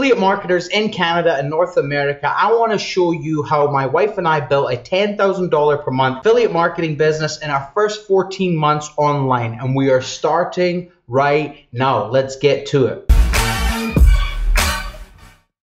Affiliate marketers in Canada and North America, I want to show you how my wife and I built a $10,000 per month affiliate marketing business in our first 14 months online, and we are starting right now. Let's get to it.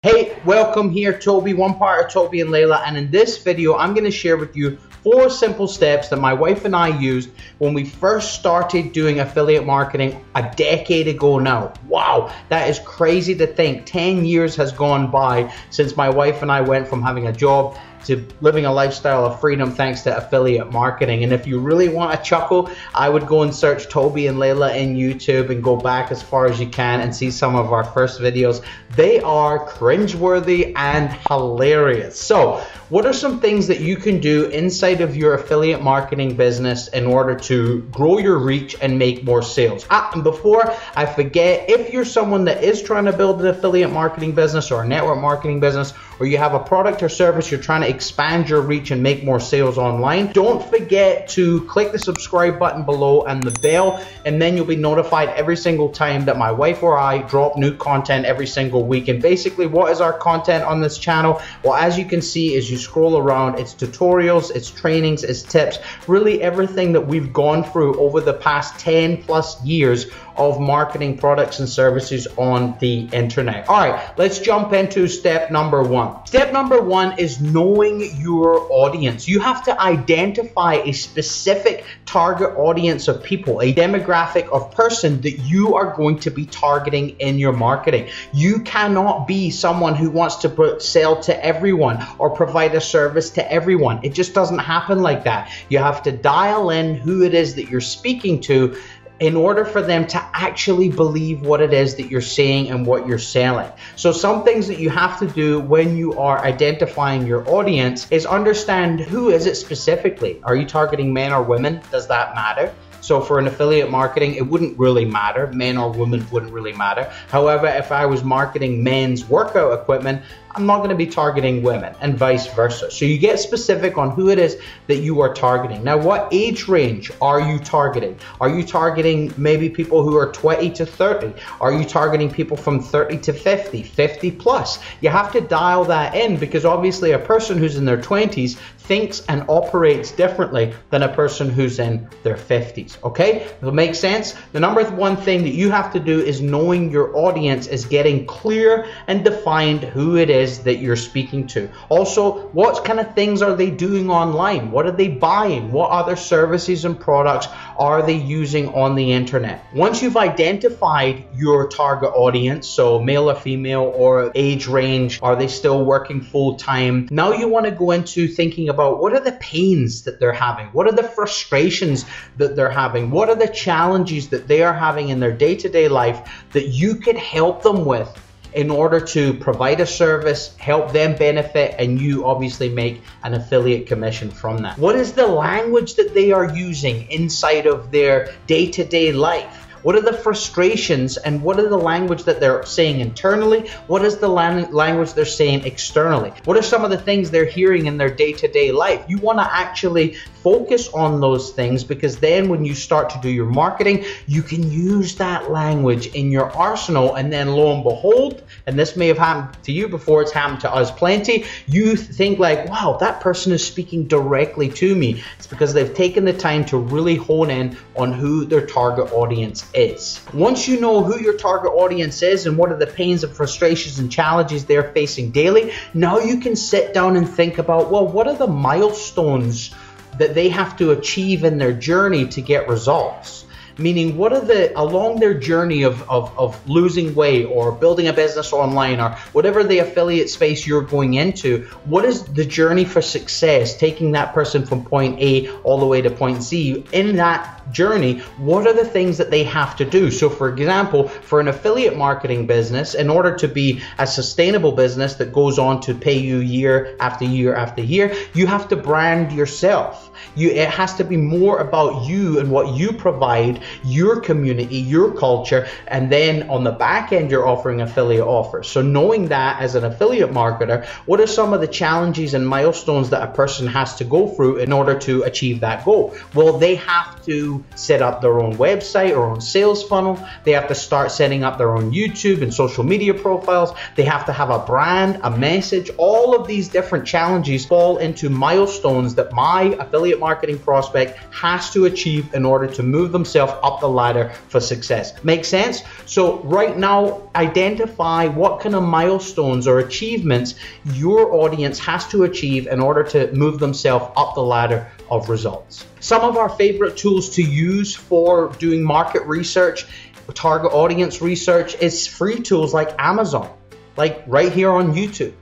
Hey, welcome here, Toby, one part of Toby and Layla, and in this video I'm going to share with you 4 simple steps that my wife and I used when we first started doing affiliate marketing a decade ago now. Wow, that is crazy to think. 10 years has gone by since my wife and I went from having a job to living a lifestyle of freedom thanks to affiliate marketing. And if you really want a chuckle, I would go and search Toby and Layla in YouTube and go back as far as you can and see some of our first videos. They are cringeworthy and hilarious. So what are some things that you can do inside of your affiliate marketing business in order to grow your reach and make more sales? And before I forget, if you're someone that is trying to build an affiliate marketing business or a network marketing business, or you have a product or service you're trying to expand your reach and make more sales online, don't forget to click the subscribe button below and the bell, and then you'll be notified every single time that my wife or I drop new content every single week. And basically, what is our content on this channel? Well, as you can see as you scroll around, it's tutorials, it's trainings, it's tips, really everything that we've gone through over the past 10 plus years of marketing products and services on the internet. All right, let's jump into step number 1. Step number 1 is knowing your audience. You have to identify a specific target audience of people, a demographic of person that you are going to be targeting in your marketing. You cannot be someone who wants to sell to everyone or provide a service to everyone. It just doesn't happen like that. You have to dial in who it is that you're speaking to in order for them to actually believe what it is that you're saying and what you're selling. So some things that you have to do when you are identifying your audience is understand who is it specifically. Are you targeting men or women? Does that matter? So for an affiliate marketing, it wouldn't really matter. Men or women wouldn't really matter. However, if I was marketing men's workout equipment, I'm not going to be targeting women, and vice versa. So you get specific on who it is that you are targeting. Now, what age range are you targeting? Are you targeting maybe people who are 20 to 30? Are you targeting people from 30 to 50, 50 plus? You have to dial that in, because obviously a person who's in their 20s thinks and operates differently than a person who's in their 50s, okay? Does it make sense? The number 1 thing that you have to do is knowing your audience, is getting clear and defined who it is that you're speaking to. Also, what kind of things are they doing online? What are they buying? What other services and products are they using on the internet? Once you've identified your target audience, so male or female or age range, are they still working full time? Now you want to go into thinking about what are the pains that they're having? What are the frustrations that they're having? What are the challenges that they are having in their day-to-day life that you could help them with in order to provide a service, help them benefit, and you obviously make an affiliate commission from that? What is the language that they are using inside of their day-to-day life? What are the frustrations, and what are the language that they're saying internally? What is the language they're saying externally? What are some of the things they're hearing in their day-to-day life? You want to actually focus on those things, because then when you start to do your marketing, you can use that language in your arsenal, and then lo and behold, and this may have happened to you before, it's happened to us plenty, you think like, wow, that person is speaking directly to me. It's because they've taken the time to really hone in on who their target audience is. Once you know who your target audience is and what are the pains and frustrations and challenges they're facing daily, now you can sit down and think about, well, what are the milestones that they have to achieve in their journey to get results? Meaning, what are along their journey of losing weight or building a business online or whatever the affiliate space you're going into, what is the journey for success, taking that person from point A all the way to point Z? In that journey, what are the things that they have to do? So for example, for an affiliate marketing business, in order to be a sustainable business that goes on to pay you year after year after year, you have to brand yourself. It has to be more about you and what you provide, your community, your culture, and then on the back end, you're offering affiliate offers. So knowing that as an affiliate marketer, what are some of the challenges and milestones that a person has to go through in order to achieve that goal? Well, they have to set up their own website or own sales funnel. They have to start setting up their own YouTube and social media profiles. They have to have a brand, a message. All of these different challenges fall into milestones that my affiliate marketing prospect has to achieve in order to move themselves up the ladder for success. Make sense? So right now, identify what kind of milestones or achievements your audience has to achieve in order to move themselves up the ladder of results. Some of our favorite tools to use for doing market research, target audience research, is free tools like Amazon, like right here on YouTube,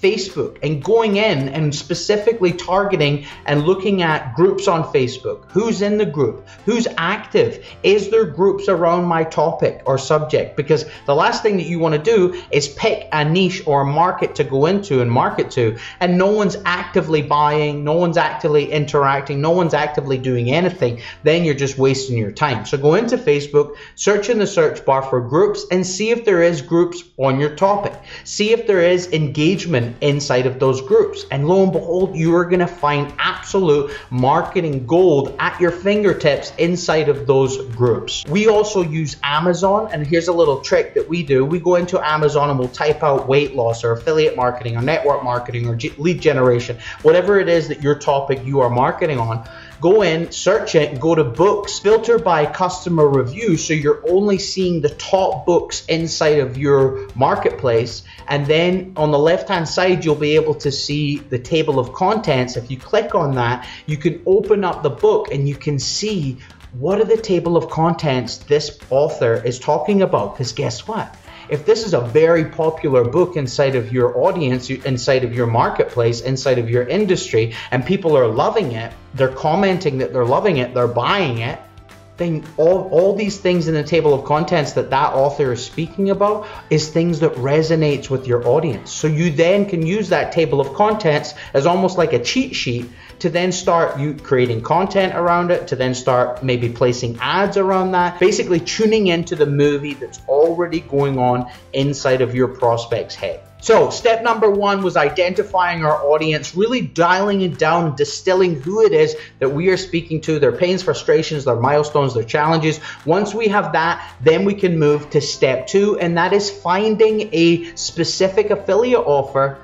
Facebook, and going in and specifically targeting and looking at groups on Facebook. Who's in the group? Who's active? Is there groups around my topic or subject? Because the last thing that you want to do is pick a niche or a market to go into and market to, and no one's actively buying, no one's actively interacting, no one's actively doing anything. Then you're just wasting your time. So go into Facebook, search in the search bar for groups, and see if there is groups on your topic. See if there is engagement inside of those groups, and lo and behold, you are going to find absolute marketing gold at your fingertips inside of those groups. We also use Amazon, and here's a little trick that we do. We go into Amazon and we'll type out weight loss or affiliate marketing or network marketing or lead generation, whatever it is that your topic you are marketing on. Go in, search it, go to books, filter by customer review, so you're only seeing the top books inside of your marketplace. And then on the left-hand side, you'll be able to see the table of contents. If you click on that, you can open up the book and you can see what are the table of contents this author is talking about. Because guess what? If this is a very popular book inside of your audience, inside of your marketplace, inside of your industry, and people are loving it, they're commenting that they're loving it, they're buying it, then all these things in the table of contents that author is speaking about is things that resonates with your audience. So you then can use that table of contents as almost like a cheat sheet to then start creating content around it, to then start maybe placing ads around that, basically tuning into the movie that's already going on inside of your prospect's head. So step number one was identifying our audience, really dialing it down, distilling who it is that we are speaking to, their pains, frustrations, their milestones, their challenges. Once we have that, then we can move to step two, and that is finding a specific affiliate offer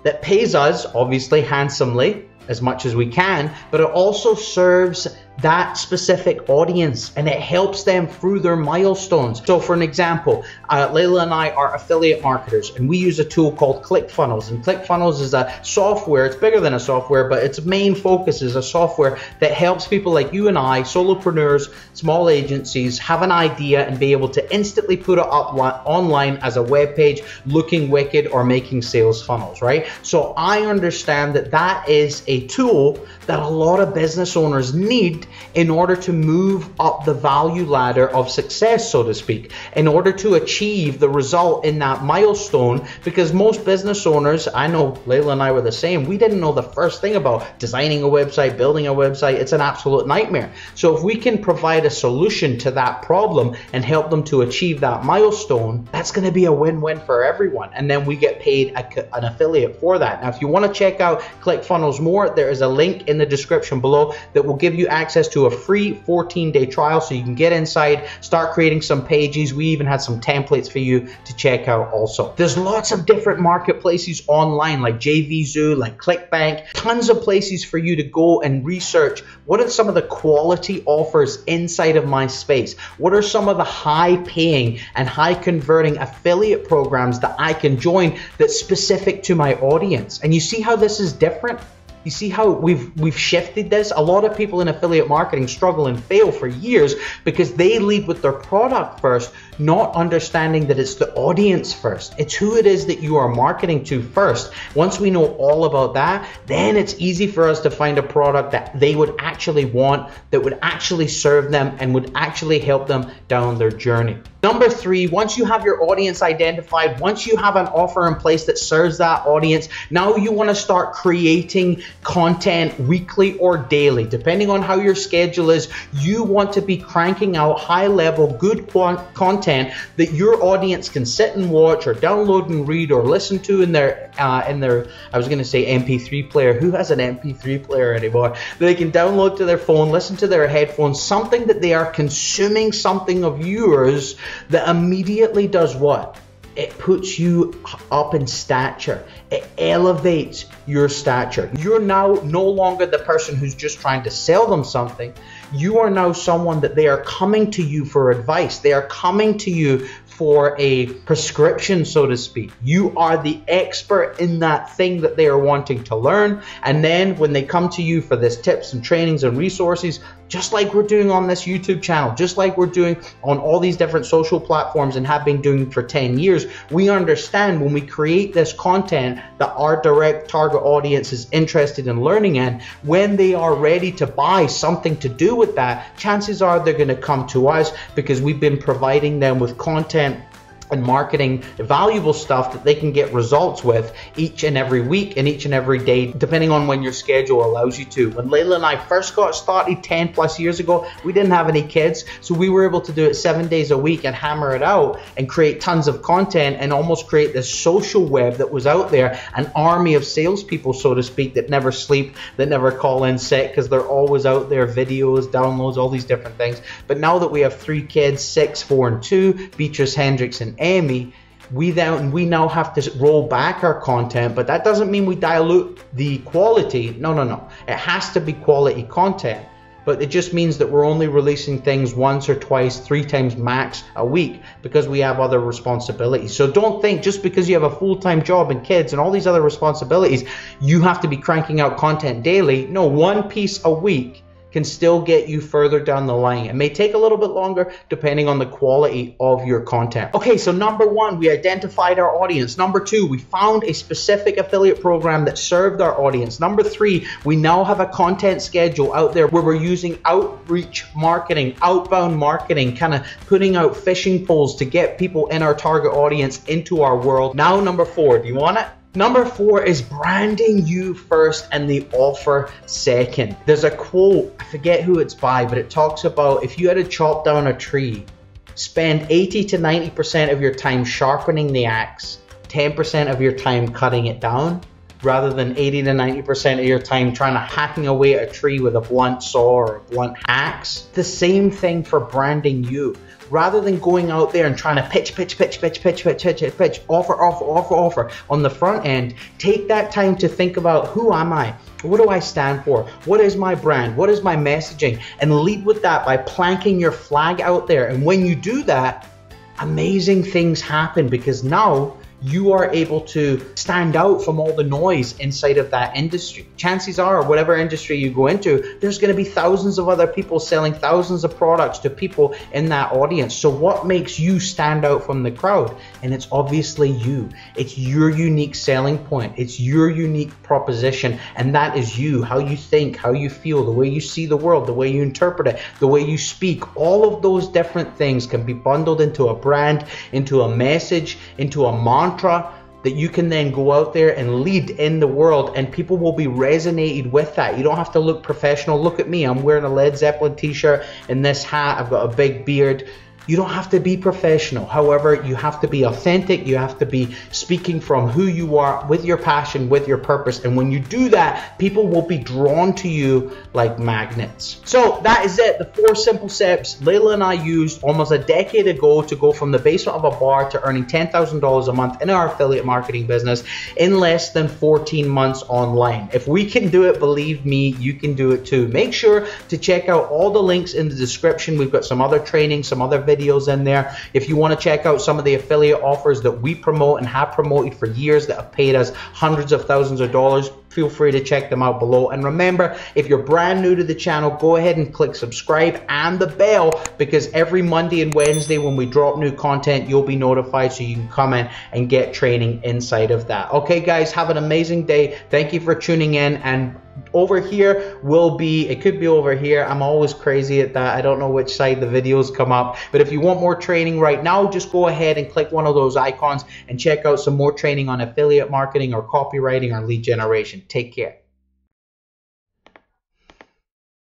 that pays us, obviously handsomely, as much as we can, but it also serves that specific audience and it helps them through their milestones. So for an example, Layla and I are affiliate marketers, and we use a tool called ClickFunnels. And ClickFunnels is a software, it's bigger than a software, but its main focus is a software that helps people like you and I, solopreneurs, small agencies, have an idea and be able to instantly put it up online as a web page looking wicked or making sales funnels, right? So I understand that that is a tool that a lot of business owners need in order to move up the value ladder of success, so to speak, in order to achieve the result in that milestone. Because most business owners, I know Layla and I were the same, we didn't know the first thing about designing a website, building a website. It's an absolute nightmare. So if we can provide a solution to that problem and help them to achieve that milestone, that's going to be a win-win for everyone. And then we get paid an affiliate for that. Now, if you want to check out ClickFunnels more, there is a link in the description below that will give you access to a free 14-day trial, so you can get inside, start creating some pages. We even had some templates for you to check out also. There's lots of different marketplaces online like JVZoo, like ClickBank, tons of places for you to go and research what are some of the quality offers inside of my space. What are some of the high paying and high converting affiliate programs that I can join that's specific to my audience? And you see how this is different? You see how we've shifted this? A lot of people in affiliate marketing struggle and fail for years because they lead with their product first, not understanding that it's the audience first. It's who it is that you are marketing to first. Once we know all about that, then it's easy for us to find a product that they would actually want, that would actually serve them and would actually help them down their journey. Number 3, once you have your audience identified, once you have an offer in place that serves that audience, now you want to start creating content weekly or daily, depending on how your schedule is. You want to be cranking out high level, good content that your audience can sit and watch or download and read or listen to in their I was going to say MP3 player. Who has an MP3 player anymore? They can download to their phone, listen to their headphones, something that they are consuming, something of yours that immediately does what? It puts you up in stature. It elevates your stature. You're now no longer the person who's just trying to sell them something. You are now someone that they are coming to you for advice. They are coming to you for a prescription, so to speak. You are the expert in that thing that they are wanting to learn. And then when they come to you for this tips and trainings and resources, just like we're doing on this YouTube channel, just like we're doing on all these different social platforms and have been doing for 10 years, we understand when we create this content that our direct target audience is interested in learning in, when they are ready to buy something to do with that, chances are they're going to come to us because we've been providing them with content and marketing valuable stuff that they can get results with each and every week and each and every day, depending on when your schedule allows you to. When Layla and I first got started 10 plus years ago, we didn't have any kids, so we were able to do it 7 days a week and hammer it out and create tons of content and almost create this social web that was out there, an army of salespeople, so to speak, that never sleep, that never call in sick because they're always out there, videos, downloads, all these different things. But now that we have 3 kids, 6, 4, and 2, Beatrice, Hendricks, and Amy, we now have to roll back our content, but that doesn't mean we dilute the quality. No. It has to be quality content, but it just means that we're only releasing things once or twice, 3 times max a week because we have other responsibilities. So don't think just because you have a full-time job and kids and all these other responsibilities, you have to be cranking out content daily. No, 1 piece a week can still get you further down the line. It may take a little bit longer depending on the quality of your content. Okay, so number 1, we identified our audience. Number 2, we found a specific affiliate program that served our audience. Number 3, we now have a content schedule out there where we're using outreach marketing, outbound marketing, kind of putting out fishing poles to get people in our target audience into our world. Now number 4, do you want it? Number 4 is branding you first and the offer second. There's a quote, I forget who it's by, but it talks about if you had to chop down a tree, spend 80 to 90% of your time sharpening the axe, 10% of your time cutting it down, rather than 80 to 90% of your time trying to hacking away at a tree with a blunt saw or a blunt axe. The same thing for branding you. Rather than going out there and trying to pitch, offer on the front end, take that time to think about, who am I? What do I stand for? What is my brand? What is my messaging? And lead with that by planking your flag out there. And when you do that, amazing things happen because now you are able to stand out from all the noise inside of that industry. Chances are, whatever industry you go into, there's going to be thousands of other people selling thousands of products to people in that audience. So what makes you stand out from the crowd? And it's obviously you. It's your unique selling point. It's your unique proposition. And that is you, how you think, how you feel, the way you see the world, the way you interpret it, the way you speak. All of those different things can be bundled into a brand, into a message, into a mantra that you can then go out there and lead in the world, and people will be resonated with that. You don't have to look professional. Look at me, I'm wearing a Led Zeppelin t-shirt and this hat, I've got a big beard. You don't have to be professional. However, you have to be authentic. You have to be speaking from who you are, with your passion, with your purpose. And when you do that, people will be drawn to you like magnets. So that is it. The 4 simple steps Layla and I used almost a decade ago to go from the basement of a bar to earning $10,000 a month in our affiliate marketing business in less than 14 months online. If we can do it, believe me, you can do it too. Make sure to check out all the links in the description. We've got some other training, some other videos in there. If you want to check out some of the affiliate offers that we promote and have promoted for years that have paid us hundreds of thousands of dollars, feel free to check them out below. And remember, if you're brand new to the channel, go ahead and click subscribe and the bell, because every Monday and Wednesday when we drop new content, you'll be notified so you can come in and get training inside of that. Okay guys, have an amazing day. Thank you for tuning in. And over here will be, it could be over here, I'm always crazy at that, I don't know which side the videos come up, but if you want more training right now, just go ahead and click one of those icons and check out some more training on affiliate marketing or copywriting or lead generation. Take care.